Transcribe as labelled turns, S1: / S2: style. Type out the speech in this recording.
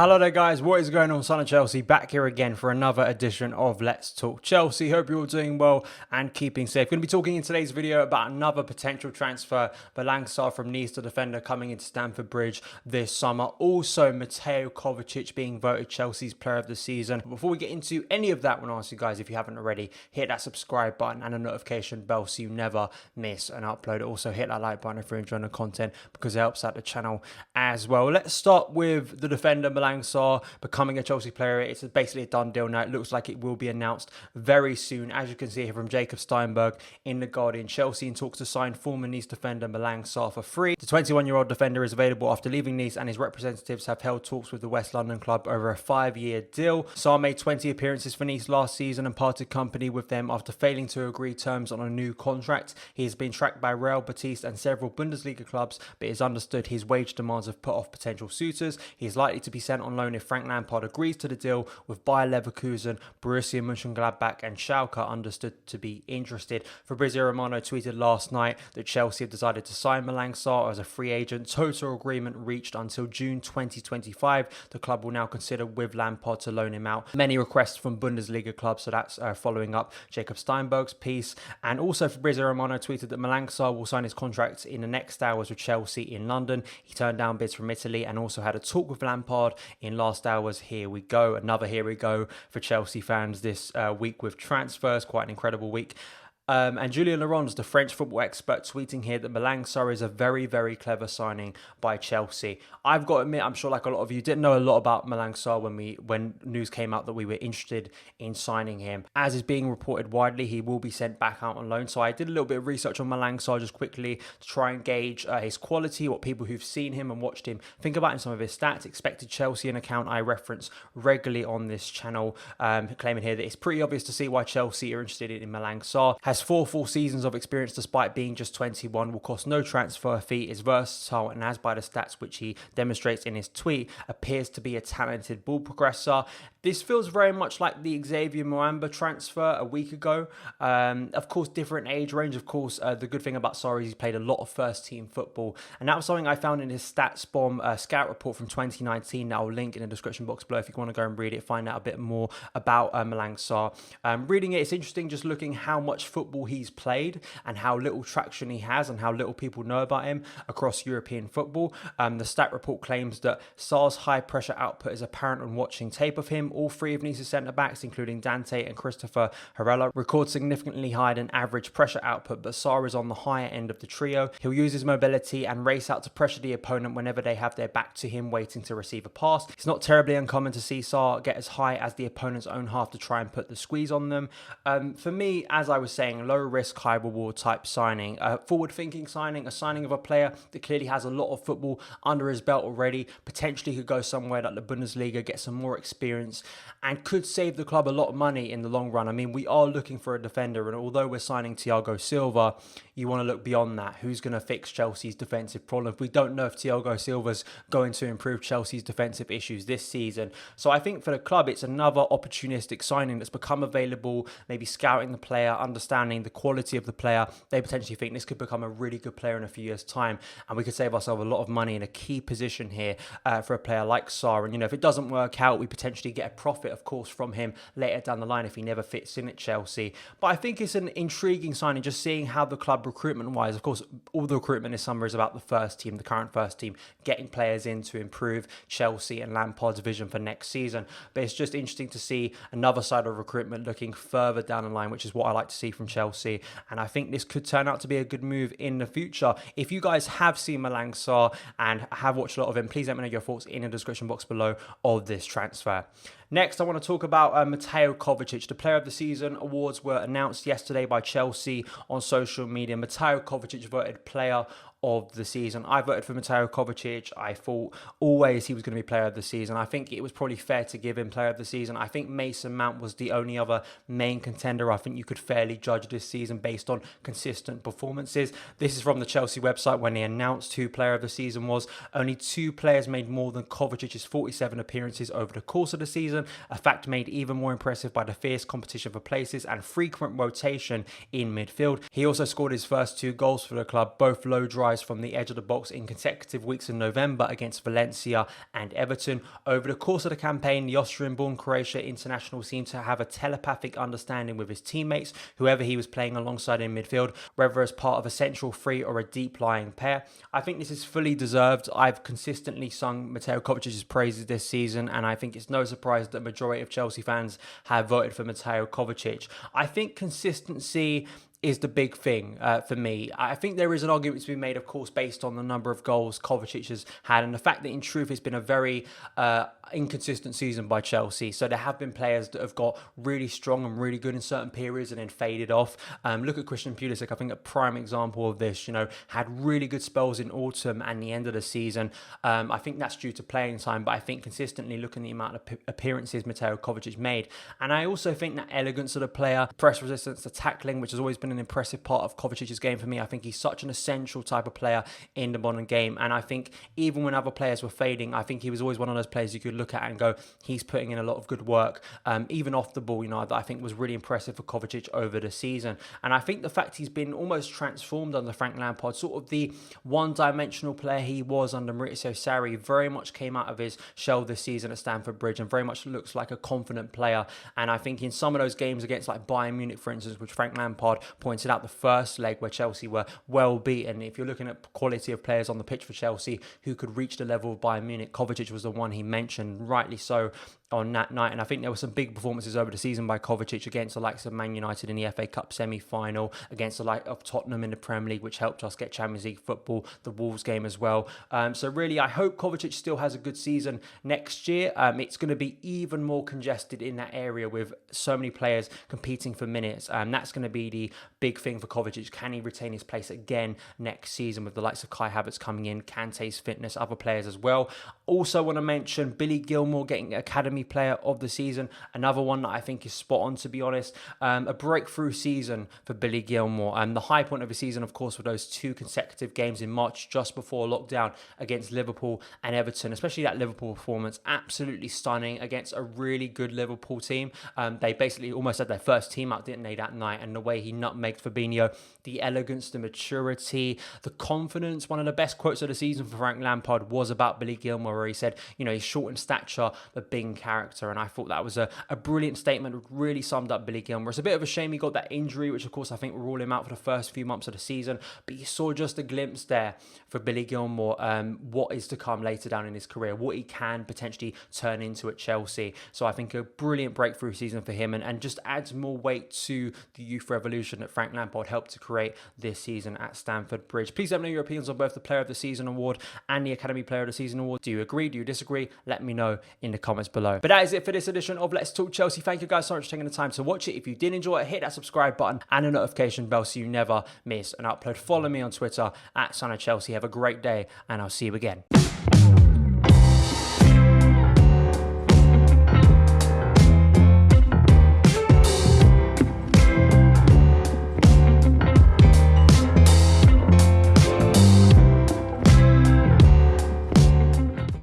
S1: Hello there guys, what is going on? Son of Chelsea back here again for another edition of Let's Talk Chelsea. Hope you're all doing well and keeping safe. Going to be talking in today's video about another potential transfer. Malang Sarr from Nice, the defender, coming into Stamford Bridge this summer. Also Mateo Kovacic being voted Chelsea's player of the season. Before we get into any of that, I want to ask you guys, if you haven't already, hit that subscribe button and a notification bell so you never miss an upload. Also hit that like button if you're enjoying the content because it helps out the channel as well. Let's start with the defender Malang Sarr becoming a Chelsea player. It's basically a done deal now. It looks like it will be announced very soon. As you can see here from Jacob Steinberg in The Guardian, Chelsea in talks to sign former Nice defender Malang Sarr for free. The 21-year-old defender is available after leaving Nice, and his representatives have held talks with the West London club over a 5-year deal. Sarr made 20 appearances for Nice last season and parted company with them after failing to agree terms on a new contract. He has been tracked by Real Betis and several Bundesliga clubs, but it is understood his wage demands have put off potential suitors. He is likely to be sent on loan if Frank Lampard agrees to the deal, with Bayer Leverkusen, Borussia Mönchengladbach and Schalke understood to be interested. Fabrizio Romano tweeted last night that Chelsea have decided to sign Malang Sarr as a free agent. Total agreement reached until June 2025. The club will now consider with Lampard to loan him out. Many requests from Bundesliga clubs, so that's following up Jacob Steinberg's piece. And also Fabrizio Romano tweeted that Malang Sarr will sign his contract in the next hours with Chelsea in London. He turned down bids from Italy and also had a talk with Lampard in last hours. Here we go. Another here we go for Chelsea fans this week with transfers. Quite an incredible week. And Julien Laurens, the French football expert, tweeting here that Malang Sarr is a very, very clever signing by Chelsea. I've got to admit, I'm sure like a lot of you didn't know a lot about Malang Sarr when news came out that we were interested in signing him. As is being reported widely, he will be sent back out on loan. So I did a little bit of research on Malang Sarr just quickly to try and gauge his quality, what people who've seen him and watched him think about him, some of his stats. Expected Chelsea, an account I reference regularly on this channel, claiming here that it's pretty obvious to see why Chelsea are interested in Malang Sarr. Has 4 full seasons of experience despite being just 21, will cost no transfer fee, is versatile, and as by the stats which he demonstrates in his tweet, appears to be a talented ball progressor. This feels very much like the Xavier Muamba transfer a week ago. Of course, different age range. Of course, the good thing about Sarr is he's played a lot of first-team football, and that was something I found in his Stats Bomb scout report from 2019 that I'll link in the description box below if you want to go and read it, find out a bit more about Malang Sarr. Reading it, it's interesting just looking how much football he's played and how little traction he has and how little people know about him across European football. The stat report claims that Sarr's high-pressure output is apparent when watching tape of him. All 3 of Nice's centre-backs, including Dante and Christopher Herrera, record significantly higher than average pressure output, but Sarr is on the higher end of the trio. He'll use his mobility and race out to pressure the opponent whenever they have their back to him waiting to receive a pass. It's not terribly uncommon to see Sarr get as high as the opponent's own half to try and put the squeeze on them. For me, as I was saying, low risk, high reward type signing, a forward-thinking signing, a signing of a player that clearly has a lot of football under his belt already, potentially could go somewhere like the Bundesliga, get some more experience, and could save the club a lot of money in the long run. I mean, we are looking for a defender, and although we're signing Thiago Silva, you want to look beyond that. Who's going to fix Chelsea's defensive problem? We don't know if Thiago Silva's going to improve Chelsea's defensive issues this season. So I think for the club, it's another opportunistic signing that's become available, maybe scouting the player, understanding the quality of the player. They potentially think this could become a really good player in a few years' time, and we could save ourselves a lot of money in a key position here for a player like Sarr. And, you know, if it doesn't work out, we potentially get a profit, of course, from him later down the line if he never fits in at Chelsea. But I think it's an intriguing signing, just seeing how the club recruitment-wise, of course, all the recruitment this summer is about the first team, the current first team, getting players in to improve Chelsea and Lampard's vision for next season. But it's just interesting to see another side of recruitment looking further down the line, which is what I like to see from Chelsea. And I think this could turn out to be a good move in the future. If you guys have seen Malang Sarr and have watched a lot of him, please let me know your thoughts in the description box below of this transfer. Next, I want to talk about Mateo Kovacic. The Player of the Season awards were announced yesterday by Chelsea on social media. Mateo Kovacic voted Player of the Season. I voted for Mateo Kovacic. I thought always he was going to be Player of the Season. I think it was probably fair to give him Player of the Season. I think Mason Mount was the only other main contender. I think you could fairly judge this season based on consistent performances. This is from the Chelsea website when they announced who Player of the Season was. Only 2 players made more than Kovacic's 47 appearances over the course of the season, a fact made even more impressive by the fierce competition for places and frequent rotation in midfield. He also scored his first 2 goals for the club, both low drive tries from the edge of the box in consecutive weeks in November against Valencia and Everton. Over the course of the campaign, the Austrian-born Croatia international seemed to have a telepathic understanding with his teammates, whoever he was playing alongside in midfield, whether as part of a central three or a deep-lying pair. I think this is fully deserved. I've consistently sung Mateo Kovacic's praises this season, and I think it's no surprise that the majority of Chelsea fans have voted for Mateo Kovacic. I think consistency is the big thing for me. I think there is an argument to be made, of course, based on the number of goals Kovacic has had and the fact that in truth it's been a very inconsistent season by Chelsea. So there have been players that have got really strong and really good in certain periods and then faded off. Look at Christian Pulisic, I think a prime example of this, had really good spells in autumn and the end of the season. I think that's due to playing time, but I think consistently looking at the amount of appearances Mateo Kovacic made. And I also think that elegance of the player, press resistance, the tackling, which has always been an impressive part of Kovacic's game for me. I think he's such an essential type of player in the modern game. And I think even when other players were fading, I think he was always one of those players you could look at and go, he's putting in a lot of good work, even off the ball, that I think was really impressive for Kovacic over the season. And I think the fact he's been almost transformed under Frank Lampard, sort of the one-dimensional player he was under Maurizio Sarri, very much came out of his shell this season at Stamford Bridge and very much looks like a confident player. And I think in some of those games against like Bayern Munich, for instance, which Frank Lampard pointed out the first leg where Chelsea were well beaten. If you're looking at quality of players on the pitch for Chelsea who could reach the level of Bayern Munich, Kovacic was the one he mentioned, rightly so, on that night. And I think there were some big performances over the season by Kovacic against the likes of Man United in the FA Cup semi-final, against the like of Tottenham in the Premier League, which helped us get Champions League football, the Wolves game as well. So really, I hope Kovacic still has a good season next year. It's going to be even more congested in that area with so many players competing for minutes. That's going to be the big thing for Kovacic. Can he retain his place again next season with the likes of Kai Havertz coming in, Kante's fitness, other players as well? Also want to mention Billy Gilmour getting Academy Player of the Season, another one that I think is spot on, to be honest. A breakthrough season for Billy Gilmour. The high point of the season, of course, were those 2 consecutive games in March just before lockdown against Liverpool and Everton, especially that Liverpool performance, absolutely stunning against a really good Liverpool team. They basically almost had their first team out, didn't they, that night? And the way he nutmegged Fabinho, the elegance, the maturity, the confidence. One of the best quotes of the season for Frank Lampard was about Billy Gilmour, where he said, he's short in stature, but big in character. And I thought that was a brilliant statement, really summed up Billy Gilmour. It's a bit of a shame he got that injury, which of course I think will rule him out for the first few months of the season, but you saw just a glimpse there for Billy Gilmour, what is to come later down in his career, what he can potentially turn into at Chelsea. So I think a brilliant breakthrough season for him, and just adds more weight to the youth revolution that Frank Lampard helped to create this season at Stamford Bridge. Please let me know your opinions on both the Player of the Season award and the Academy Player of the Season award. Do you agree? Do you disagree? Let me know in the comments below. But that is it for this edition of Let's Talk Chelsea. Thank you guys so much for taking the time to watch it. If you did enjoy it, hit that subscribe button and a notification bell so you never miss an upload. Follow me on Twitter at SonOfChelsea. Have a great day, and I'll see you again.